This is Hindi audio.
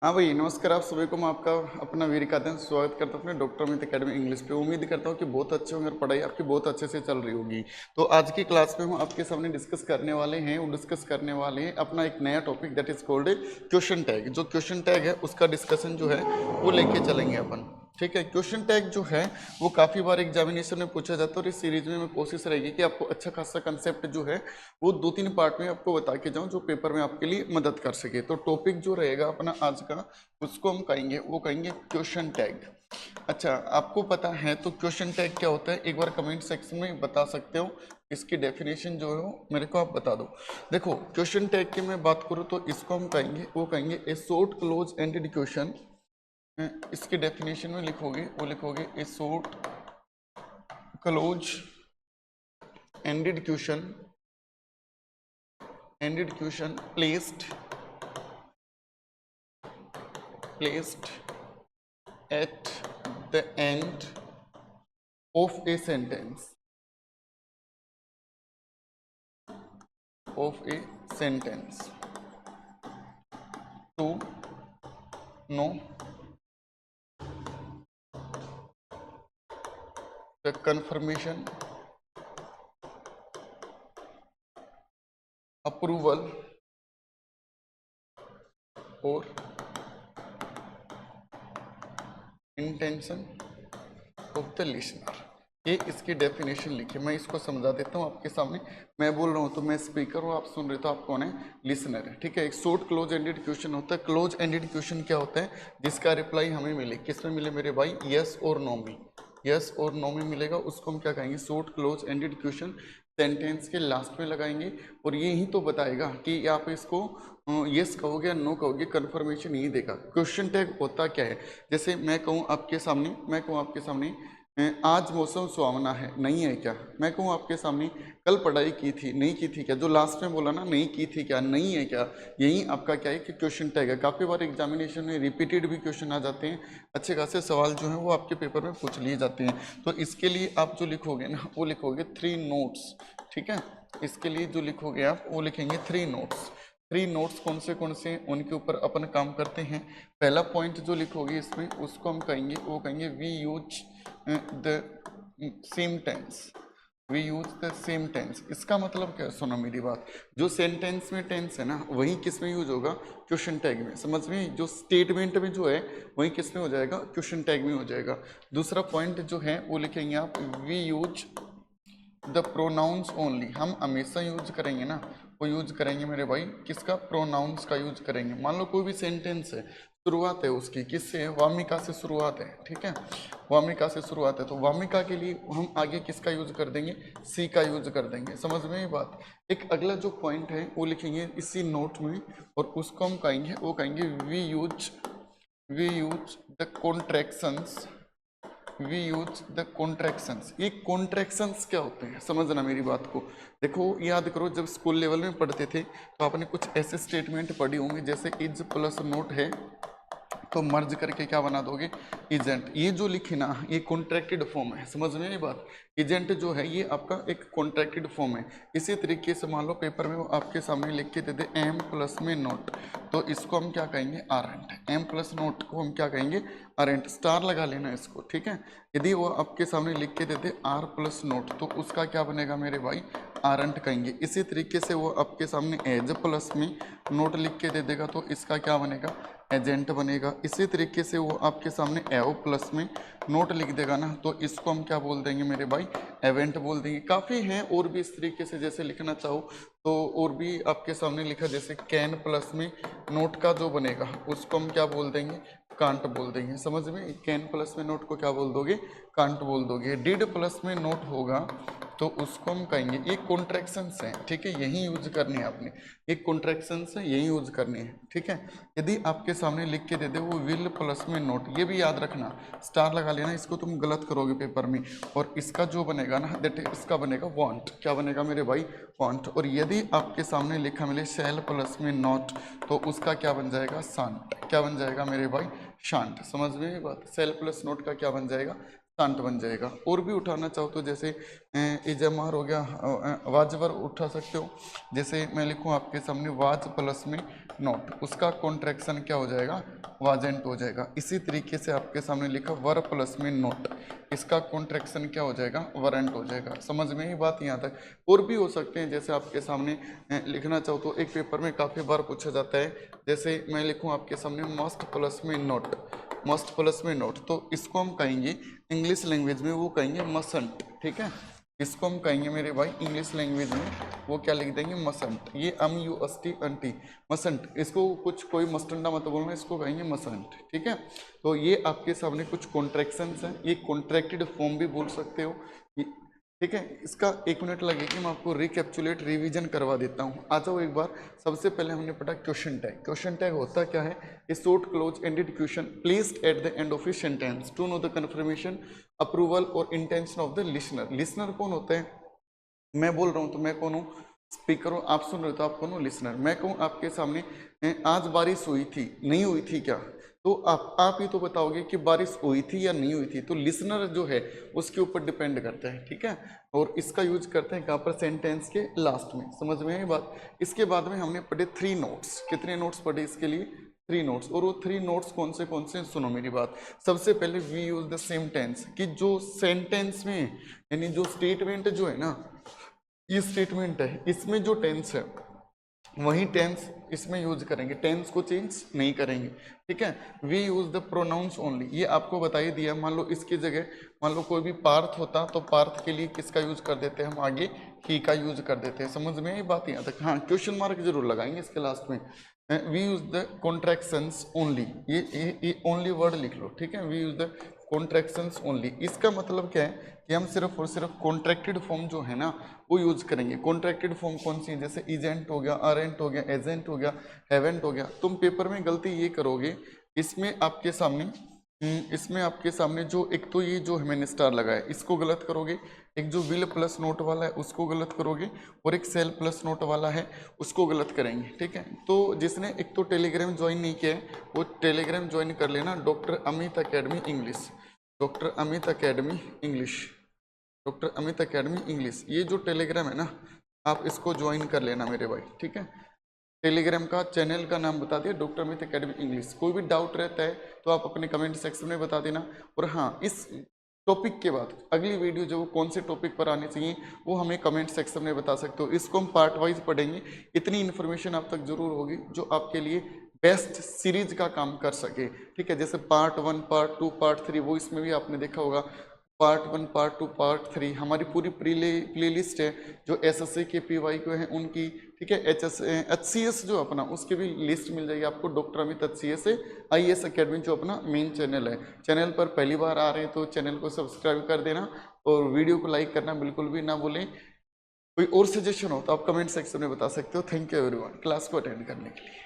हाँ भाई, नमस्कार आप सभी को। मैं आपका अपना वीर कादन स्वागत करता हूँ अपने डॉक्टर अमित अकेडमी इंग्लिश पे। उम्मीद करता हूँ कि बहुत अच्छे होंगे और पढ़ाई आपकी बहुत अच्छे से चल रही होगी। तो आज की क्लास में हम आपके सामने डिस्कस करने वाले हैं अपना एक नया topic, that is called question tag. जो क्वेश्चन टैग है उसका डिस्कशन जो है वो लेके चलेंगे अपन। ठीक है, क्वेश्चन टैग जो है वो काफ़ी बार एग्जामिनेशन में पूछा जाता है और इस सीरीज में कोशिश रहेगी कि आपको अच्छा खासा कंसेप्ट जो है वो 2-3 पार्ट में आपको बता के जाऊं जो पेपर में आपके लिए मदद कर सके। तो टॉपिक जो रहेगा अपना आज का उसको हम कहेंगे क्वेश्चन टैग। अच्छा, आपको पता है तो क्वेश्चन टैग क्या होता है? एक बार कमेंट सेक्शन में बता सकते हो। इसकी डेफिनेशन जो है वो मेरे को आप बता दो। देखो, क्वेश्चन टैग की मैं बात करूँ तो इसको हम कहेंगे ए शॉर्ट क्लोज एंडेड क्वेश्चन। इसकी डेफिनेशन में लिखोगे ए short close ended question placed at the end of a sentence to know the confirmation, approval or intention of the listener। ये इसकी डेफिनेशन लिखिए। मैं इसको समझा देता हूँ आपके सामने। मैं बोल रहा हूँ तो मैं स्पीकर हूँ, आप सुन रहे तो आप कौन है? लिसनर है। ठीक है, एक शॉर्ट क्लोज एंडेड क्वेश्चन होता है। क्लोज एंडेड क्वेश्चन क्या होता है? जिसका रिप्लाई हमें मिले, किस में मिले मेरे भाई? यस और नो में। यस और नो में मिलेगा, उसको हम क्या कहेंगे? Short close ended question. Sentence के लास्ट में लगाएंगे और ये ही तो बताएगा कि आप इसको यस कहोगे या नो कहोगे, कंफर्मेशन यही देगा। क्वेश्चन टैग होता क्या है? जैसे मैं कहूँ आपके सामने आज मौसम सुहावना है, नहीं है क्या? मैं कहूँ आपके सामने कल पढ़ाई की थी, नहीं की थी क्या? जो लास्ट में बोला ना, नहीं की थी क्या, नहीं है क्या, यही आपका क्या है कि क्वेश्चन टैग है। काफ़ी बार एग्जामिनेशन में रिपीटेड भी क्वेश्चन आ जाते हैं, अच्छे खासे सवाल जो हैं वो आपके पेपर में पूछ लिए जाते हैं। तो इसके लिए आप जो लिखोगे ना वो लिखोगे 3 नोट्स। ठीक है, इसके लिए जो लिखोगे आप वो लिखेंगे 3 नोट्स। 3 नोट्स कौन से उनके ऊपर अपन काम करते हैं। पहला पॉइंट जो लिखोगे इसमें उसको हम कहेंगे we use the same tense. We use the same tense. इसका मतलब क्या है? सुनो मेरी बात। जो सेंटेंस में टेंस है ना वही किस में यूज होगा? क्वेश्चन टैग में। समझ में? जो स्टेटमेंट में जो है वही किस में हो जाएगा? क्वेश्चन टैग में हो जाएगा। दूसरा पॉइंट जो है वो लिखेंगे आप we use the pronouns only. हम हमेशा यूज करेंगे ना, वो यूज करेंगे मेरे भाई किसका? प्रोनाउंस का यूज करेंगे। मान लो कोई भी सेंटेंस है, शुरुआत है उसकी किससे है? वामिका से शुरुआत है। ठीक है, वामिका से शुरुआत है तो वामिका के लिए हम आगे किसका यूज कर देंगे? सी का यूज कर देंगे। समझ में ये बात? एक अगला जो पॉइंट है वो लिखेंगे इसी नोट में और उसको हम कहेंगे we use the contractions. We use the contractions. ये कॉन्ट्रैक्शंस क्या होते हैं समझना मेरी बात को। देखो, याद करो जब स्कूल लेवल में पढ़ते थे तो आपने कुछ ऐसे स्टेटमेंट पढ़े होंगे जैसे इज प्लस नोट है तो मर्ज करके क्या बना दोगे? इजेंट। ये जो लिखे ना ये कॉन्ट्रैक्टेड फॉर्म है। समझ में ये बात? इजेंट जो है ये आपका एक कॉन्ट्रैक्टेड फॉर्म है। इसी तरीके से मान लो पेपर में वो आपके सामने लिख के दे दे एम प्लस में नोट, तो इसको हम क्या कहेंगे? आरंट। एम प्लस नोट को हम क्या कहेंगे? आरंट। स्टार लगा लेना इसको। ठीक है, यदि वो आपके सामने लिख के दे दे आर प्लस नोट तो उसका क्या बनेगा मेरे भाई? आरंट कहेंगे। इसी तरीके से वो आपके सामने एज प्लस में नोट लिख के दे देगा तो इसका क्या बनेगा? एजेंट बनेगा। इसी तरीके से वो आपके सामने एओ प्लस में नोट लिख देगा ना तो इसको हम क्या बोल देंगे मेरे भाई? एवेंट बोल देंगे। काफ़ी हैं और भी इस तरीके से, जैसे लिखना चाहो तो और भी आपके सामने लिखा, जैसे कैन प्लस में नोट का जो बनेगा उसको हम क्या बोल देंगे? कांट बोल देंगे। समझ में? कैन प्लस में नोट को क्या बोल दोगे? कांट बोल दोगे। डिड प्लस में नोट होगा तो उसको हम कहेंगे, ये कॉन्ट्रैक्शंस हैं। ठीक है, यही यूज करनी है आपने। ये कॉन्ट्रैक्शंस है, यही यूज करनी है। ठीक है, यदि आपके सामने लिख के दे दे वो विल प्लस में नोट, ये भी याद रखना, स्टार लगा लेना, इसको तुम गलत करोगे पेपर में। और इसका जो बनेगा ना दैट इसका बनेगा वांट। क्या बनेगा मेरे भाई? वांट। और यदि आपके सामने लिखा मिले शैल प्लस में नॉट तो उसका क्या बन जाएगा? शांत। क्या बन जाएगा मेरे भाई? शांत। समझ में ये बात? सेल प्लस नोट का क्या बन जाएगा? शांत बन जाएगा। और भी उठाना चाहो तो जैसे इजमार हो गया, वाजवर उठा सकते हो। जैसे मैं लिखूं आपके सामने वाज प्लस में नॉट, उसका कॉन्ट्रैक्शन क्या हो जाएगा, वाजेंट हो जाएगा। इसी तरीके से आपके सामने लिखा वर प्लस में नॉट, इसका कॉन्ट्रैक्शन क्या हो जाएगा, वरेंट हो जाएगा। समझ में ही बात यहाँ तक। और भी हो सकते हैं, जैसे आपके सामने लिखना चाहो तो एक पेपर में काफ़ी बार पूछा जाता है। जैसे मैं लिखूं आपके सामने मस्ट प्लस में नॉट, मस्ट प्लस में नॉट, तो इसको हम कहेंगे इंग्लिश लैंग्वेज में वो कहेंगे मसंट। ठीक है, इसको हम कहेंगे मेरे भाई इंग्लिश लैंग्वेज में वो क्या लिख देंगे, मसंट। ये MUST अंटी, मसंट। इसको कुछ कोई मस्टंडा मत बोलना, इसको कहेंगे मसंट। ठीक है, तो ये आपके सामने कुछ कॉन्ट्रैक्शंस हैं, ये कॉन्ट्रैक्टेड फॉर्म भी बोल सकते हो। ठीक है, इसका 1 मिनट लगेगी, मैं आपको रिकैप्चुलेट रिवीजन करवा देता हूँ। आ जाओ एक बार। सबसे पहले हमने पढ़ा क्वेश्चन टैग। क्वेश्चन टैग होता क्या है, a short close ended question placed at the end of a sentence to know the confirmation, approval और intention of the listener. Listener कौन होता है, मैं बोल रहा हूँ तो मैं कौन हूँ, स्पीकर हूँ। आप सुन रहे हो तो आप कौन हो, लिसनर। मैं कहूँ आपके सामने आज बारिश हुई थी, नहीं हुई थी क्या, तो आप ही तो बताओगे कि बारिश हुई थी या नहीं हुई थी। तो लिसनर जो है उसके ऊपर डिपेंड करता है। ठीक है, और इसका यूज करते हैं कहाँ पर, सेंटेंस के लास्ट में। समझ में आई बात। इसके बाद में हमने पढ़े 3 नोट्स। कितने नोट्स पढ़े इसके लिए, 3 नोट्स। और वो 3 नोट्स कौन से सुनो मेरी बात। सबसे पहले we use the same tense, कि जो सेंटेंस में यानी जो स्टेटमेंट जो है ना, ये स्टेटमेंट है, इसमें जो टेंस है वही टेंस इसमें यूज करेंगे, टेंस को चेंज नहीं करेंगे। ठीक है, we use the pronouns only, ये आपको बता ही दिया। मान लो इसकी जगह मान लो कोई भी पार्थ होता तो पार्थ के लिए किसका यूज कर देते हैं हम, आगे ही का यूज कर देते हैं। समझ में ये बात यहाँ तक। हाँ, क्वेश्चन मार्क जरूर लगाएंगे इसके लास्ट में। We use the contractions only, ये ओनली वर्ड लिख लो। ठीक है, we use the contractions only, इसका मतलब क्या है कि हम सिर्फ और सिर्फ कॉन्ट्रैक्टेड फॉर्म जो है ना वो यूज करेंगे। कॉन्ट्रैक्टेड फॉर्म कौन सी है, जैसे इजेंट हो गया, अरेंट हो गया, एजेंट हो गया, हैवेंट हो गया। तुम पेपर में गलती ये करोगे, इसमें आपके सामने जो एक तो ये जो मैंने स्टार लगाया इसको गलत करोगे, एक जो विल प्लस नोट वाला है उसको गलत करोगे, और एक सेल प्लस नोट वाला है उसको गलत करेंगे। ठीक है, तो जिसने एक तो टेलीग्राम ज्वाइन नहीं किया है वो टेलीग्राम ज्वाइन कर लेना, doctor Amit academy English, doctor Amit academy English, doctor Amit academy English. ये जो टेलीग्राम है ना आप इसको ज्वाइन कर लेना मेरे भाई। ठीक है, टेलीग्राम का चैनल का नाम बता दिया, डॉक्टर अमित अकेडमी इंग्लिश। कोई भी डाउट रहता है तो आप अपने कमेंट सेक्शन में बता देना। और हाँ, इस टॉपिक के बाद अगली वीडियो जो कौन से टॉपिक पर आनी चाहिए वो हमें कमेंट सेक्शन में बता सकते हो। इसको हम पार्ट वाइज पढ़ेंगे। इतनी इन्फॉर्मेशन आप तक जरूर होगी जो आपके लिए बेस्ट सीरीज का काम कर सके। ठीक है, जैसे पार्ट 1, पार्ट 2, पार्ट 3, वो इसमें भी आपने देखा होगा। पार्ट 1, पार्ट 2, पार्ट 3 हमारी पूरी प्ले लिस्ट है जो SSC के PY को है उनकी। ठीक है, HCS जो अपना उसकी भी लिस्ट मिल जाएगी आपको, doctor Amit HCS IAS academy जो अपना मेन चैनल है। चैनल पर पहली बार आ रहे हैं तो चैनल को सब्सक्राइब कर देना और वीडियो को लाइक करना बिल्कुल भी ना भूलें। कोई और सजेशन हो तो आप कमेंट सेक्शन में बता सकते हो। थैंक यू एवरीवन क्लास को अटेंड करने के लिए।